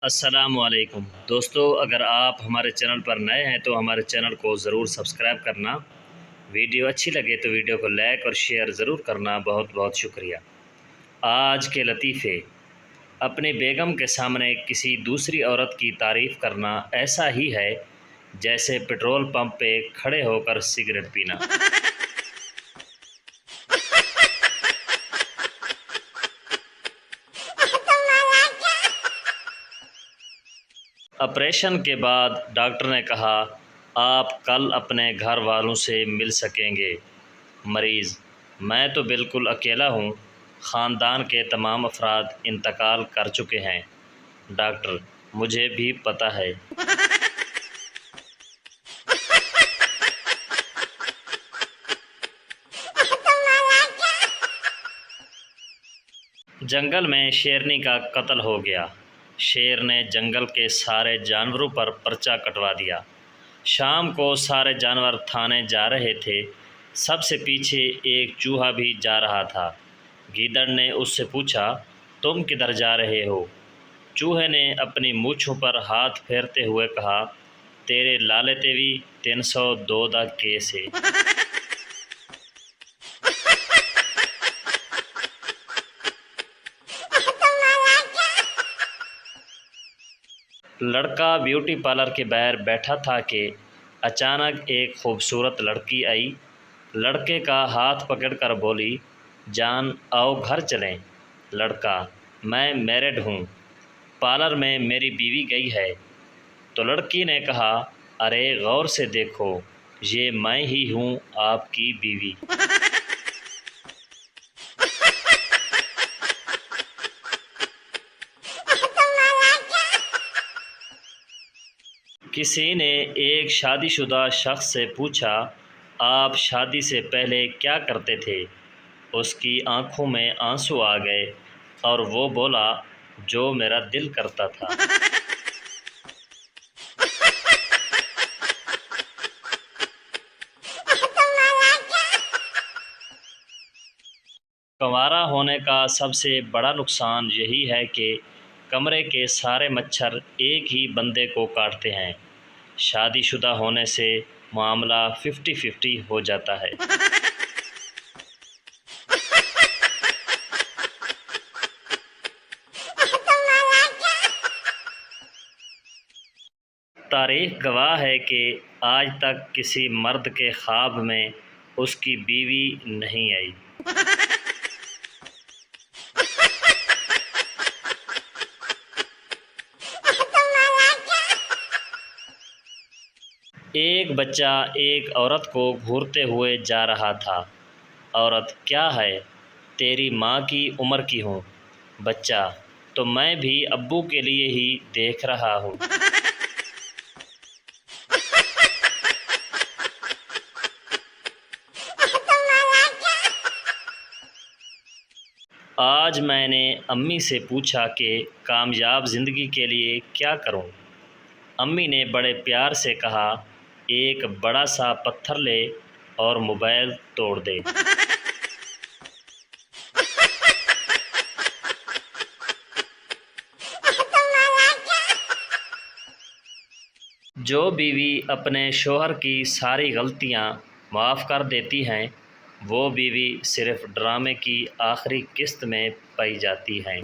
السلام علیکم دوستو، اگر آپ ہمارے چینل پر نئے ہیں تو ہمارے چینل کو ضرور سبسکرائب کرنا۔ ویڈیو اچھی لگے تو ویڈیو کو لائک اور شیئر ضرور کرنا۔ بہت بہت شکریہ۔ آج کے لطیفے: اپنی بیگم کے سامنے کسی دوسری عورت کی تعریف کرنا ایسا ہی ہے جیسے پیٹرول پمپ پہ کھڑے ہو کر سگریٹ پینا۔ آپریشن کے بعد ڈاکٹر نے کہا آپ کل اپنے گھر والوں سے مل سکیں گے۔ مریض: میں تو بالکل اکیلا ہوں، خاندان کے تمام افراد انتقال کر چکے ہیں۔ ڈاکٹر: مجھے بھی پتہ ہے۔ جنگل میں شیرنی کا قتل ہو گیا۔ شیر نے جنگل کے سارے جانوروں پر پرچہ کٹوا دیا۔ شام کو سارے جانور تھانے جا رہے تھے۔ سب سے پیچھے ایک چوہا بھی جا رہا تھا۔ گیدڑ نے اس سے پوچھا تم کدھر جا رہے ہو؟ چوہے نے اپنی مونچھوں پر ہاتھ پھیرتے ہوئے کہا تیرے لالے تیوی 302 دا کیس ہے۔ لڑکا بیوٹی پارلر کے باہر بیٹھا تھا کہ اچانک ایک خوبصورت لڑکی آئی۔ لڑکے کا ہاتھ پکڑ کر بولی جان آؤ گھر چلیں۔ لڑکا: میں میرڈ ہوں، پارلر میں میری بیوی گئی ہے۔ تو لڑکی نے کہا ارے غور سے دیکھو، یہ میں ہی ہوں آپ کی بیوی۔ کسی نے ایک شادی شدہ شخص سے پوچھا آپ شادی سے پہلے کیا کرتے تھے؟ اس کی آنکھوں میں آنسو آ گئے اور وہ بولا جو میرا دل کرتا تھا۔ کنوارا ہونے کا سب سے بڑا نقصان یہی ہے کہ کمرے کے سارے مچھر ایک ہی بندے کو کاٹتے ہیں۔ شادی شدہ ہونے سے معاملہ 50-50 ہو جاتا ہے۔ تاریخ گواہ ہے کہ آج تک کسی مرد کے خواب میں اس کی بیوی نہیں آئی۔ ایک بچہ ایک عورت کو گھورتے ہوئے جا رہا تھا۔ عورت: کیا ہے؟ تیری ماں کی عمر کی ہوں۔ بچہ: تو میں بھی ابو کے لیے ہی دیکھ رہا ہوں۔ آج میں نے امی سے پوچھا کہ کامیاب زندگی کے لیے کیا کروں؟ امی نے بڑے پیار سے کہا ایک بڑا سا پتھر لے اور موبائل توڑ دے۔ جو بیوی اپنے شوہر کی ساری غلطیاں معاف کر دیتی ہیں وہ بیوی صرف ڈرامے کی آخری قسط میں پائی جاتی ہیں۔